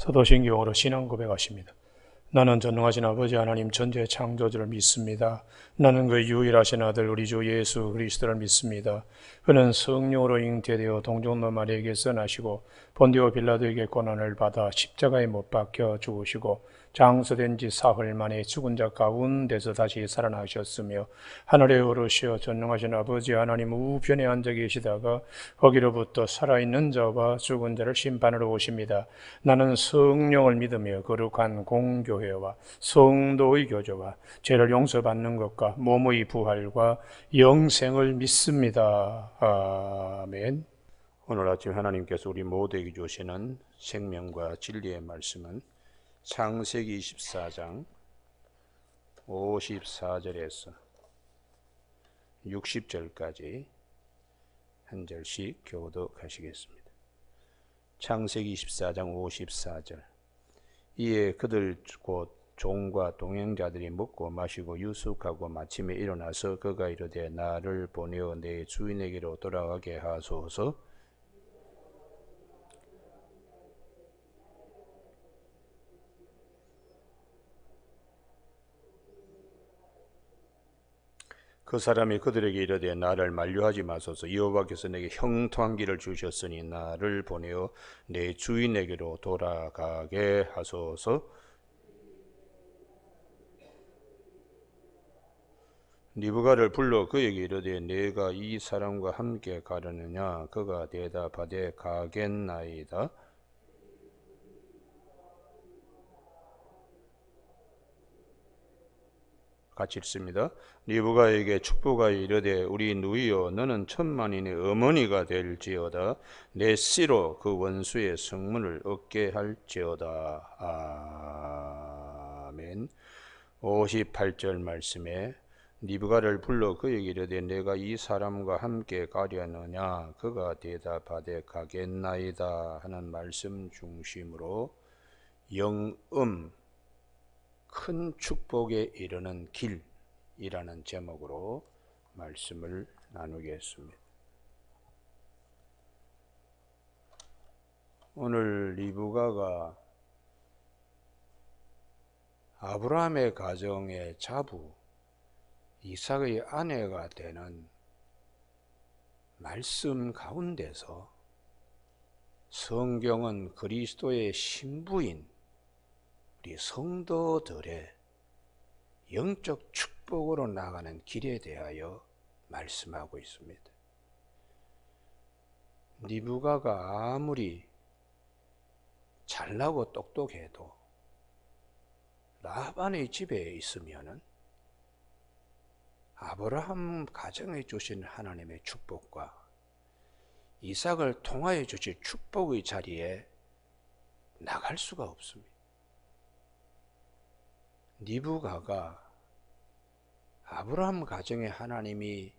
사도신경으로 신앙 고백하십니다. 나는 전능하신 아버지 하나님 전지의 창조주를 믿습니다. 나는 그 유일하신 아들 우리 주 예수 그리스도를 믿습니다. 그는 성령으로 잉태되어 동정노 마리아에게서 나시고 본디오 빌라도에게 고난을 받아 십자가에 못 박혀 죽으시고 장서된 지 사흘 만에 죽은 자 가운데서 다시 살아나셨으며 하늘에 오르시어 전능하신 아버지 하나님 우편에 앉아 계시다가 거기로부터 살아있는 자와 죽은 자를 심판하러 오십니다. 나는 성령을 믿으며 거룩한 공교회와 성도의 교제와 죄를 용서받는 것과 몸의 부활과 영생을 믿습니다. 아멘. 오늘 아침 하나님께서 우리 모두에게 주시는 생명과 진리의 말씀은 창세기 24장 54절에서 60절까지 한 절씩 교독하시겠습니다. 창세기 24장 54절. 이에 그들 곧 종과 동행자들이 먹고 마시고 유숙하고 마침에 일어나서 그가 이르되 나를 보내어 내 주인에게로 돌아가게 하소서. 그 사람이 그들에게 이르되 나를 만류하지 마소서. 여호와께서 내게 형통한 길을 주셨으니 나를 보내어 내 주인에게로 돌아가게 하소서. 리브가를 불러 그에게 이르되 내가 이 사람과 함께 가려느냐? 그가 대답하되 가겠나이다. 같이 읽습니다. 리브가에게 축복하여 이르되 우리 누이여 너는 천만인의 어머니가 될지어다. 내 씨로 그 원수의 성문을 얻게 할지어다. 아멘. 58절 말씀에 리브가를 불러 그에게 이르되 내가 이 사람과 함께 가려느냐? 그가 대답하되 가겠나이다 하는 말씀 중심으로 영음 큰 축복에 이르는 길이라는 제목으로 말씀을 나누겠습니다. 오늘 리브가가 아브라함의 가정의 자부 이삭의 아내가 되는 말씀 가운데서 성경은 그리스도의 신부인 우리 성도들의 영적 축복으로 나가는 길에 대하여 말씀하고 있습니다. 리브가가 아무리 잘나고 똑똑해도 라반의 집에 있으면은 아브라함 가정에 주신 하나님의 축복과 이삭을 통하여 주실 축복의 자리에 나갈 수가 없습니다. 리브가가 아브라함 가정에 하나님이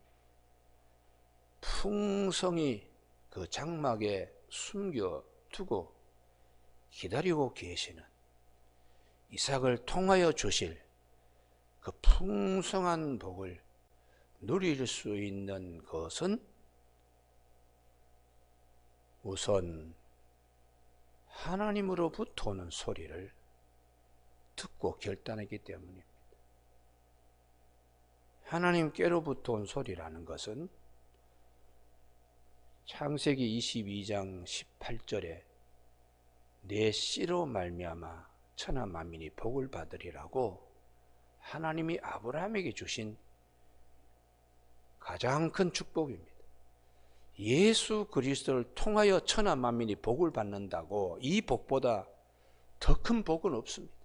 풍성히 그 장막에 숨겨두고 기다리고 계시는 이삭을 통하여 주실 그 풍성한 복을 누릴 수 있는 것은 우선 하나님으로부터 오는 소리를 듣고 결단했기 때문입니다. 하나님께로부터 온 소리라는 것은 창세기 22장 18절에 내 씨로 말미암아 천하 만민이 복을 받으리라고 하나님이 아브라함에게 주신 가장 큰 축복입니다. 예수 그리스도를 통하여 천하 만민이 복을 받는다고 이 복보다 더 큰 복은 없습니다.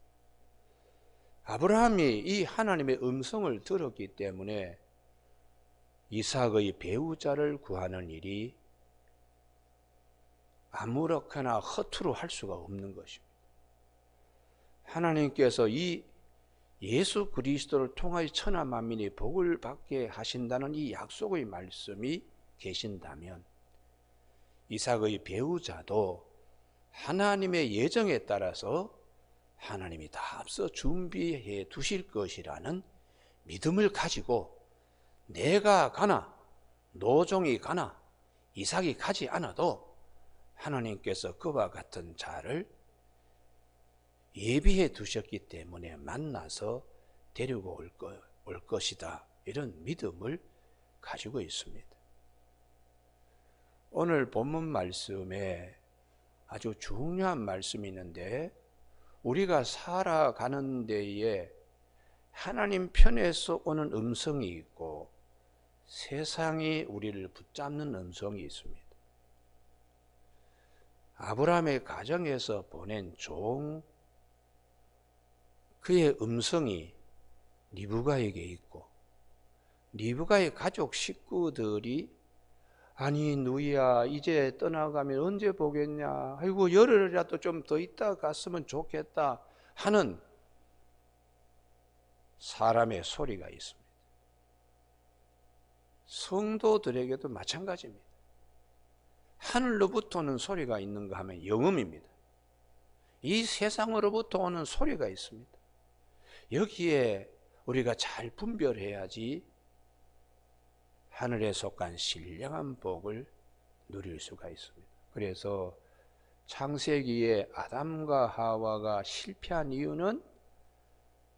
아브라함이 이 하나님의 음성을 들었기 때문에 이삭의 배우자를 구하는 일이 아무렇게나 허투루 할 수가 없는 것입니다. 하나님께서 이 예수 그리스도를 통하여 천하 만민이 복을 받게 하신다는 이 약속의 말씀이 계신다면 이삭의 배우자도 하나님의 예정에 따라서 하나님이 다 앞서 준비해 두실 것이라는 믿음을 가지고 내가 가나 노종이 가나 이삭이 가지 않아도 하나님께서 그와 같은 자를 예비해 두셨기 때문에 만나서 데리고 올 것이다. 이런 믿음을 가지고 있습니다. 오늘 본문 말씀에 아주 중요한 말씀이 있는데, 우리가 살아가는 데에 하나님 편에서 오는 음성이 있고 세상이 우리를 붙잡는 음성이 있습니다. 아브라함의 가정에서 보낸 종, 그의 음성이 리브가에게 있고, 리브가의 가족 식구들이 아니 누이야 이제 떠나가면 언제 보겠냐, 아이고 열흘이라도 좀 더 있다 갔으면 좋겠다 하는 사람의 소리가 있습니다. 성도들에게도 마찬가지입니다. 하늘로부터 오는 소리가 있는가 하면 영음입니다. 이 세상으로부터 오는 소리가 있습니다. 여기에 우리가 잘 분별해야지 하늘에 속한 신령한 복을 누릴 수가 있습니다. 그래서 창세기에 아담과 하와가 실패한 이유는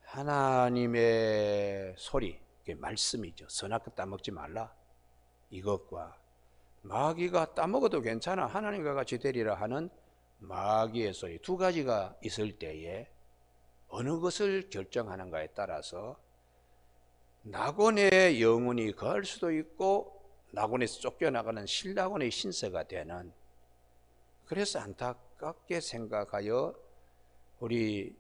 하나님의 소리, 말씀이죠. 선악과 따먹지 말라, 이것과 마귀가 따먹어도 괜찮아, 하나님과 같이 되리라 하는 마귀의 소리, 두 가지가 있을 때에 어느 것을 결정하는가에 따라서 낙원의 영혼이 거할 수도 있고 낙원에서 쫓겨나가는 신낙원의 신세가 되는, 그래서 안타깝게 생각하여 우리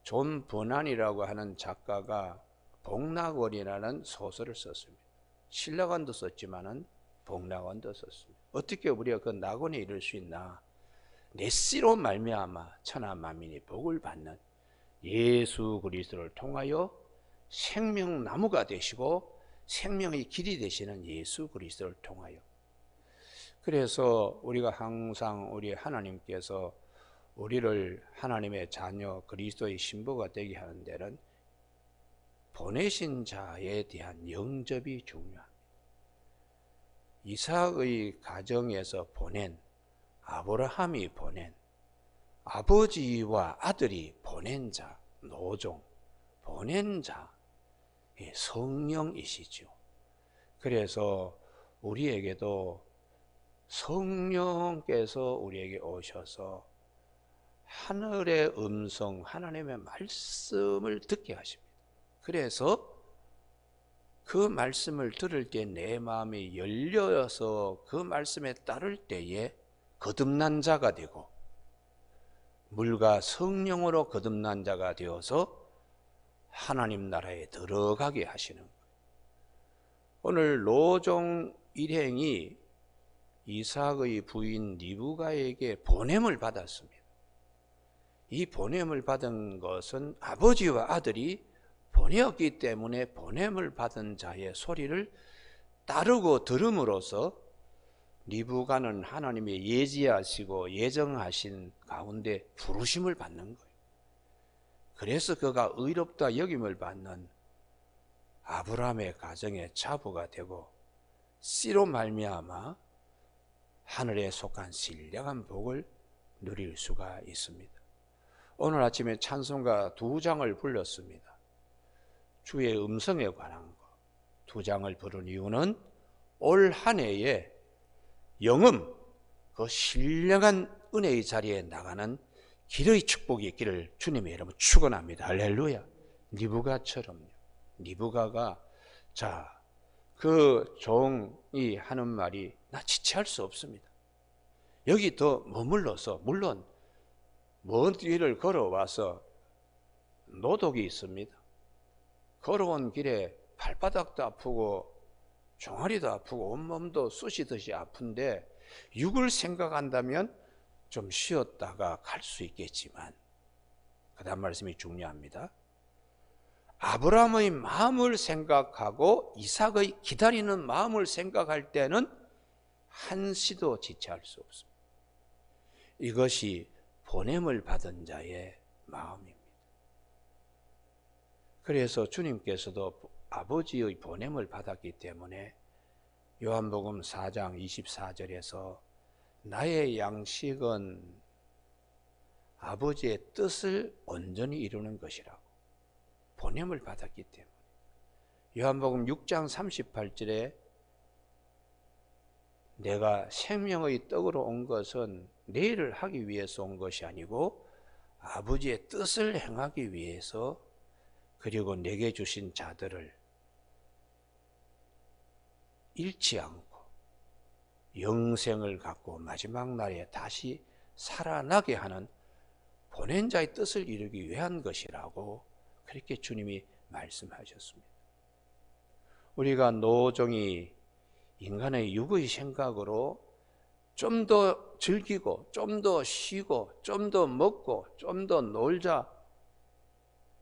존 버난이라고 하는 작가가 복낙원이라는 소설을 썼습니다. 신낙원도 썼지만은 복낙원도 썼습니다. 어떻게 우리가 그 낙원에 이를 수 있나? 내 씨로 말미암아 천하 만민이 복을 받는 예수 그리스도를 통하여 생명나무가 되시고 생명의 길이 되시는 예수 그리스도를 통하여. 그래서 우리가 항상 우리 하나님께서 우리를 하나님의 자녀 그리스도의 신부가 되게 하는 데는 보내신 자에 대한 영접이 중요합니다. 이삭의 가정에서 보낸, 아브라함이 보낸, 아버지와 아들이 보낸 자, 노종, 보낸 자, 성령이시죠. 그래서 우리에게도 성령께서 우리에게 오셔서 하늘의 음성, 하나님의 말씀을 듣게 하십니다. 그래서 그 말씀을 들을 때 내 마음이 열려서 그 말씀에 따를 때에 거듭난 자가 되고, 물과 성령으로 거듭난 자가 되어서 하나님 나라에 들어가게 하시는 거예요. 오늘 노종 일행이 이삭의 부인 리브가에게 보냄을 받았습니다. 이 보냄을 받은 것은 아버지와 아들이 보내었기 때문에 보냄을 받은 자의 소리를 따르고 들음으로써 리브가는 하나님의 예지하시고 예정하신 가운데 부르심을 받는 거예요. 그래서 그가 의롭다 여김을 받는 아브라함의 가정의 자부가 되고 씨로 말미암아 하늘에 속한 신령한 복을 누릴 수가 있습니다. 오늘 아침에 찬송가 2장을 불렀습니다. 주의 음성에 관한 것. 2장을 부른 이유는 올 한 해에 영음, 그 신령한 은혜의 자리에 나가는 길의 축복이 있기를 주님의 이름으로 축원합니다. 할렐루야. 리브가처럼요. 리브가가 그 종이 하는 말이 나 지체할 수 없습니다. 여기 더 머물러서, 물론 먼 길을 걸어와서 노독이 있습니다. 걸어온 길에 발바닥도 아프고 종아리도 아프고 온몸도 쑤시듯이 아픈데 육을 생각한다면 좀 쉬었다가 갈 수 있겠지만, 그 다음 말씀이 중요합니다. 아브라함의 마음을 생각하고 이삭의 기다리는 마음을 생각할 때는 한시도 지체할 수 없습니다. 이것이 보냄을 받은 자의 마음입니다. 그래서 주님께서도 아버지의 보냄을 받았기 때문에 요한복음 4장 24절에서 나의 양식은 아버지의 뜻을 온전히 이루는 것이라고. 보냄을 받았기 때문에. 요한복음 6장 38절에 내가 생명의 떡으로 온 것은 내 일을 하기 위해서 온 것이 아니고 아버지의 뜻을 행하기 위해서, 그리고 내게 주신 자들을 잃지 않고 영생을 갖고 마지막 날에 다시 살아나게 하는 보낸 자의 뜻을 이루기 위한 것이라고 그렇게 주님이 말씀하셨습니다. 우리가 노종이 인간의 육의 생각으로 좀 더 즐기고 좀 더 쉬고 좀 더 먹고 좀 더 놀자,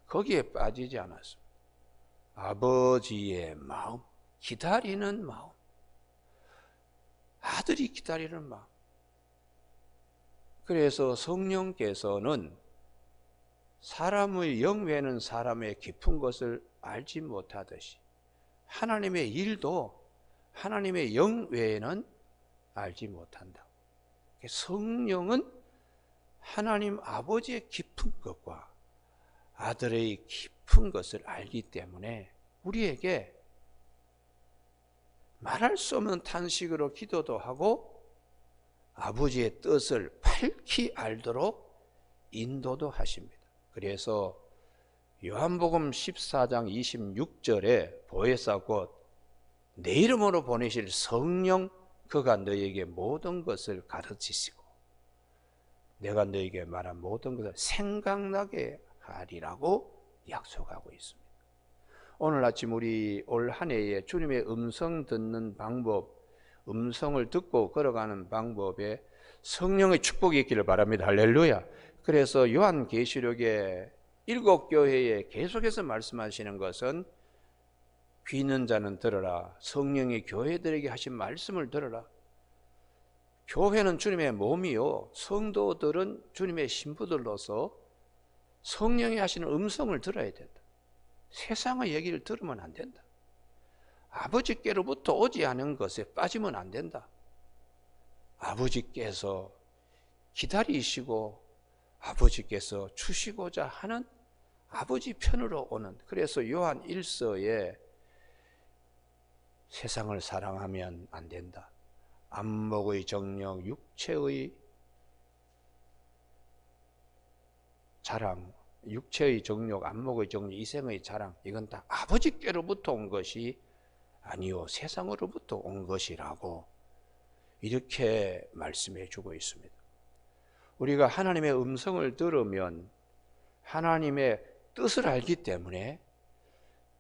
거기에 빠지지 않았습니다. 아버지의 마음, 기다리는 마음, 아들이 기다리는 마음. 그래서 성령께서는 사람의 영 외에는 사람의 깊은 것을 알지 못하듯이 하나님의 일도 하나님의 영 외에는 알지 못한다. 성령은 하나님 아버지의 깊은 것과 아들의 깊은 것을 알기 때문에 우리에게 말할 수 없는 탄식으로 기도도 하고 아버지의 뜻을 밝히 알도록 인도도 하십니다. 그래서 요한복음 14장 26절에 보혜사 곧 내 이름으로 보내실 성령, 그가 너희에게 모든 것을 가르치시고 내가 너희에게 말한 모든 것을 생각나게 하리라고 약속하고 있습니다. 오늘 아침 우리 올 한 해에 주님의 음성 듣는 방법, 음성을 듣고 걸어가는 방법에 성령의 축복이 있기를 바랍니다. 할렐루야. 그래서 요한계시록의 7교회에 계속해서 말씀하시는 것은 귀 있는 자는 들어라. 성령이 교회들에게 하신 말씀을 들어라. 교회는 주님의 몸이요, 성도들은 주님의 신부들로서 성령이 하시는 음성을 들어야 된다. 세상의 얘기를 들으면 안 된다. 아버지께로부터 오지 않은 것에 빠지면 안 된다. 아버지께서 기다리시고 아버지께서 주시고자 하는 아버지 편으로 오는, 그래서 요한 1서에 세상을 사랑하면 안 된다. 안목의 정력, 육체의 자랑, 육체의 정력, 안목의 정력, 이생의 자랑, 이건 다 아버지께로부터 온 것이 아니요 세상으로부터 온 것이라고 이렇게 말씀해 주고 있습니다. 우리가 하나님의 음성을 들으면 하나님의 뜻을 알기 때문에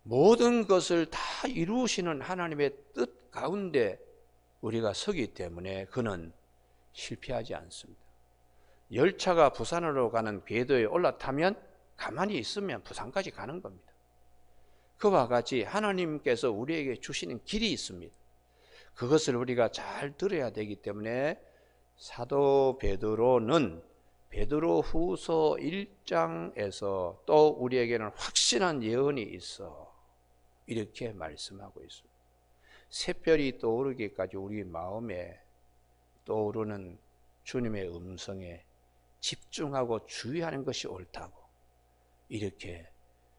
모든 것을 다 이루시는 하나님의 뜻 가운데 우리가 서기 때문에 그는 실패하지 않습니다. 열차가 부산으로 가는 궤도에 올라타면 가만히 있으면 부산까지 가는 겁니다. 그와 같이 하나님께서 우리에게 주시는 길이 있습니다. 그것을 우리가 잘 들어야 되기 때문에 사도 베드로는 베드로 후서 1장에서 또 우리에게는 확신한 예언이 있어 이렇게 말씀하고 있습니다. 새별이 떠오르기까지 우리 마음에 떠오르는 주님의 음성에 집중하고 주의하는 것이 옳다고 이렇게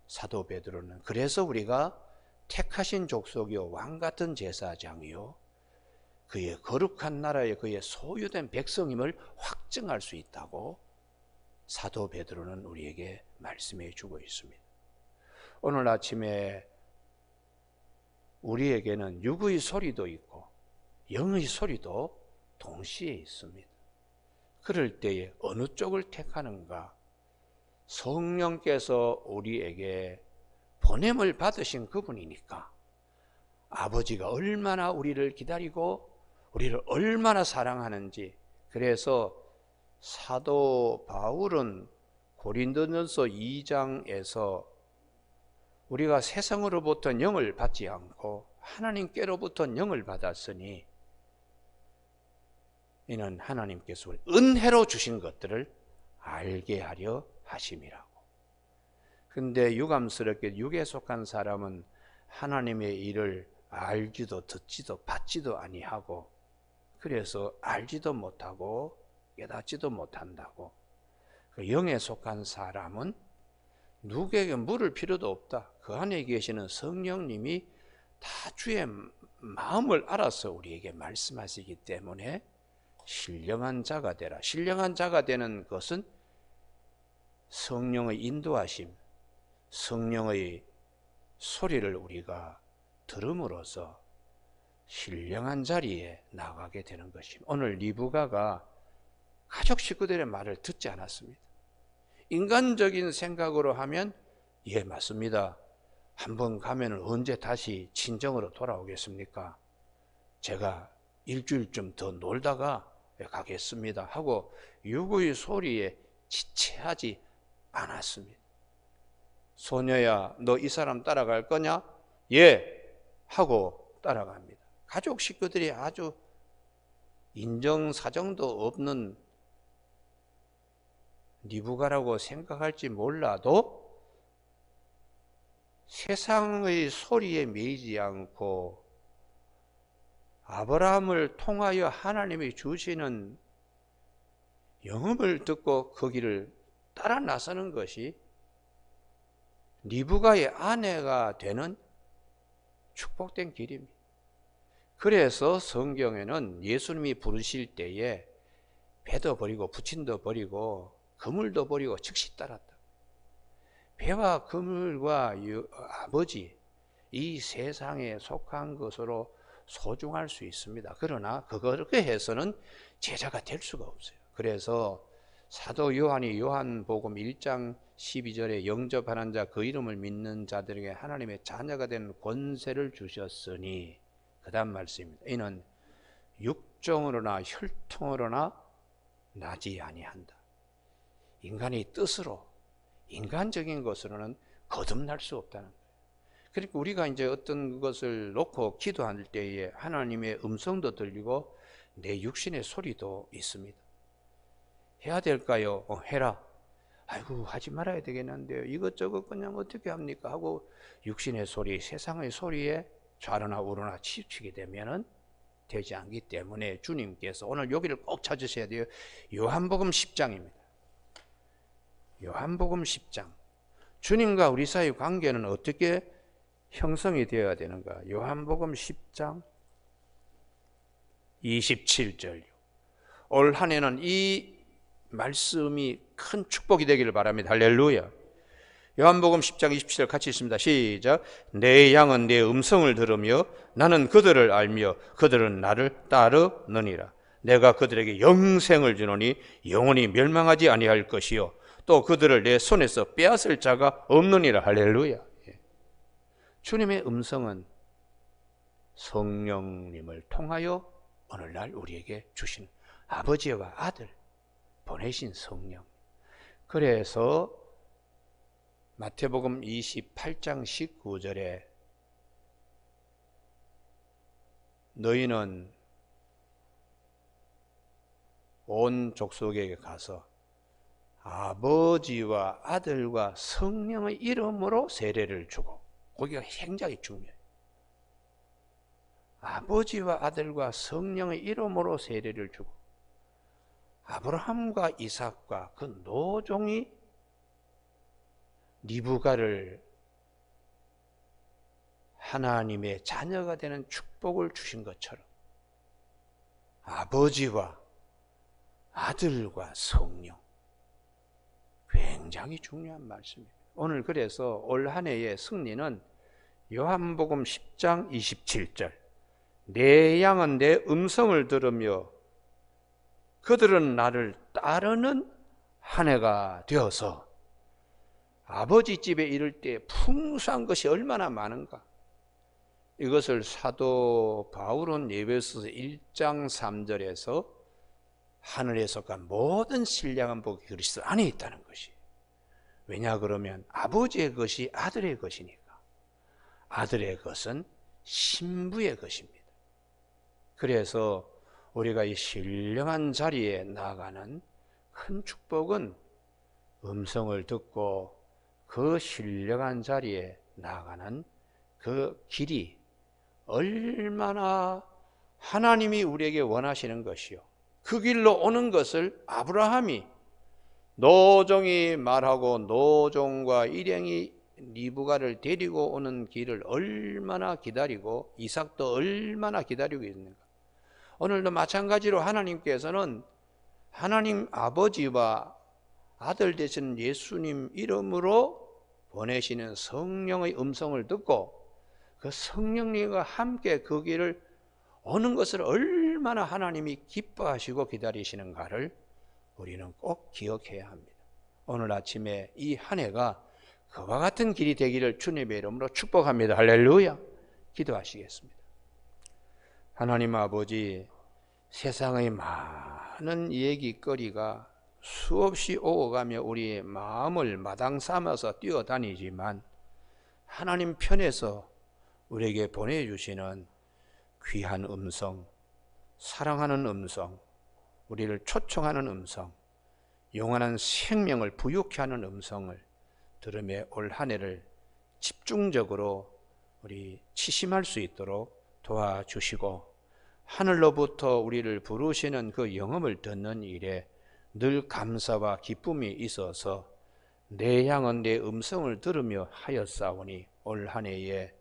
사도 베드로는, 그래서 우리가 택하신 족속이요 왕같은 제사장이요 그의 거룩한 나라에 그의 소유된 백성임을 확증할 수 있다고 사도 베드로는 우리에게 말씀해 주고 있습니다. 오늘 아침에 우리에게는 육의 소리도 있고 영의 소리도 동시에 있습니다. 그럴 때에 어느 쪽을 택하는가? 성령께서 우리에게 보냄을 받으신 그분이니까 아버지가 얼마나 우리를 기다리고 우리를 얼마나 사랑하는지, 그래서 사도 바울은 고린도전서 2장에서 우리가 세상으로부터 영을 받지 않고 하나님께로부터 영을 받았으니 이는 하나님께서 은혜로 주신 것들을 알게 하려 하심이라고. 근데 유감스럽게 육에 속한 사람은 하나님의 일을 알지도 듣지도 받지도 아니하고 그래서 알지도 못하고 깨닫지도 못한다고. 그 영에 속한 사람은 누구에게 물을 필요도 없다. 그 안에 계시는 성령님이 다 주의 마음을 알아서 우리에게 말씀하시기 때문에 신령한 자가 되라. 신령한 자가 되는 것은 성령의 인도하심, 성령의 소리를 우리가 들음으로써 신령한 자리에 나가게 되는 것입니다. 오늘 리브가가 가족 식구들의 말을 듣지 않았습니다. 인간적인 생각으로 하면 예, 맞습니다. 한번 가면 언제 다시 친정으로 돌아오겠습니까? 제가 일주일쯤 더 놀다가 가겠습니다 하고 유구의 소리에 지체하지 않았습니다. 소녀야, 너 이 사람 따라갈 거냐? 예 하고 따라갑니다. 가족 식구들이 아주 인정사정도 없는 리브가라고 생각할지 몰라도 세상의 소리에 매이지 않고 아브라함을 통하여 하나님이 주시는 영음을 듣고 그 길을 따라 나서는 것이 리브가의 아내가 되는 축복된 길입니다. 그래서 성경에는 예수님이 부르실 때에 배도 버리고 부친도 버리고 그물도 버리고 즉시 따랐다. 배와 그물과 아버지, 이 세상에 속한 것으로 소중할 수 있습니다. 그러나 그렇게 해서는 제자가 될 수가 없어요. 그래서 사도 요한이 요한복음 1장 12절에 영접하는 자 그 이름을 믿는 자들에게 하나님의 자녀가 되는 권세를 주셨으니, 그 다음 말씀입니다. 이는 육정으로나 혈통으로나 나지 아니한다. 인간의 뜻으로, 인간적인 것으로는 거듭날 수 없다는 거예요. 그러니까 우리가 이제 어떤 것을 놓고 기도할 때에 하나님의 음성도 들리고 내 육신의 소리도 있습니다. 해야 될까요? 해라. 아이고, 하지 말아야 되겠는데요. 이것저것 그냥 어떻게 합니까? 하고 육신의 소리, 세상의 소리에 좌로나 우로나 치우치게 되면은 되지 않기 때문에 주님께서 오늘 여기를 꼭 찾으셔야 돼요. 요한복음 10장입니다. 요한복음 10장. 주님과 우리 사이의 관계는 어떻게 형성이 되어야 되는가? 요한복음 10장 27절. 올 한 해는 이 말씀이 큰 축복이 되기를 바랍니다. 할렐루야. 요한복음 10장 27절 같이 있습니다. 시작. 내 양은 내 음성을 들으며 나는 그들을 알며 그들은 나를 따르느니라. 내가 그들에게 영생을 주노니 영원히 멸망하지 아니할 것이요 또 그들을 내 손에서 빼앗을 자가 없느니라. 할렐루야. 주님의 음성은 성령님을 통하여 오늘날 우리에게 주신 아버지와 아들 보내신 성령. 그래서 마태복음 28장 19절에 너희는 온 족속에게 가서 아버지와 아들과 성령의 이름으로 세례를 주고, 거기가 굉장히 중요해요. 아버지와 아들과 성령의 이름으로 세례를 주고, 아브라함과 이삭과 그 노종이 리브가를 하나님의 자녀가 되는 축복을 주신 것처럼 아버지와 아들과 성령, 굉장히 중요한 말씀입니다. 오늘 그래서 올 한 해의 승리는 요한복음 10장 27절. 내 양은 내 음성을 들으며 그들은 나를 따르는 한 해가 되어서 아버지 집에 이를 때 풍성한 것이 얼마나 많은가. 이것을 사도 바울은 에베소서 1장 3절에서 하늘에 속한 모든 신령한 복이 그리스도 안에 있다는 것이. 왜냐 그러면 아버지의 것이 아들의 것이니까. 아들의 것은 신부의 것입니다. 그래서 우리가 이 신령한 자리에 나아가는 큰 축복은 음성을 듣고 그 신령한 자리에 나아가는 그 길이 얼마나 하나님이 우리에게 원하시는 것이요, 그 길로 오는 것을 아브라함이 노종이 말하고 노종과 일행이 리브가를 데리고 오는 길을 얼마나 기다리고 이삭도 얼마나 기다리고 있는가. 오늘도 마찬가지로 하나님께서는 하나님 아버지와 아들 되신 예수님 이름으로 보내시는 성령의 음성을 듣고 그 성령님과 함께 그 길을 오는 것을 얼마나 하나님이 기뻐하시고 기다리시는가를 우리는 꼭 기억해야 합니다. 오늘 아침에 이 한 해가 그와 같은 길이 되기를 주님의 이름으로 축복합니다. 할렐루야. 기도하시겠습니다. 하나님 아버지, 세상의 많은 얘기거리가 수없이 오고 가며 우리의 마음을 마당 삼아서 뛰어다니지만 하나님 편에서 우리에게 보내주시는 귀한 음성, 사랑하는 음성, 우리를 초청하는 음성, 영원한 생명을 부유케 하는 음성을 들으며 올 한 해를 집중적으로 우리 치심할 수 있도록 도와주시고 하늘로부터 우리를 부르시는 그 영음을 듣는 일에 늘 감사와 기쁨이 있어서 내 양은 내 음성을 들으며 하였사오니 올 한 해에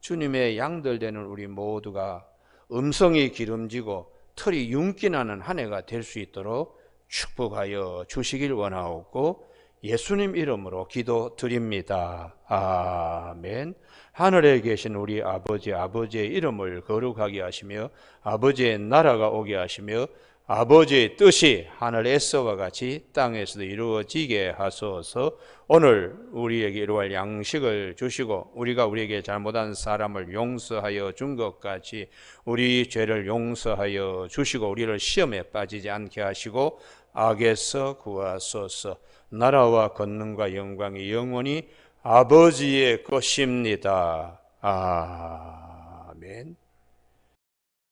주님의 양들 되는 우리 모두가 음성이 기름지고 털이 윤기나는 한 해가 될 수 있도록 축복하여 주시길 원하옵고 예수님 이름으로 기도드립니다. 아멘. 하늘에 계신 우리 아버지, 아버지의 이름을 거룩하게 하시며 아버지의 나라가 오게 하시며 아버지의 뜻이 하늘에서와 같이 땅에서도 이루어지게 하소서. 오늘 우리에게 이루어갈 양식을 주시고 우리가 우리에게 잘못한 사람을 용서하여 준 것 같이 우리 죄를 용서하여 주시고 우리를 시험에 빠지지 않게 하시고 악에서 구하소서. 나라와 권능과 영광이 영원히 아버지의 것입니다. 아멘.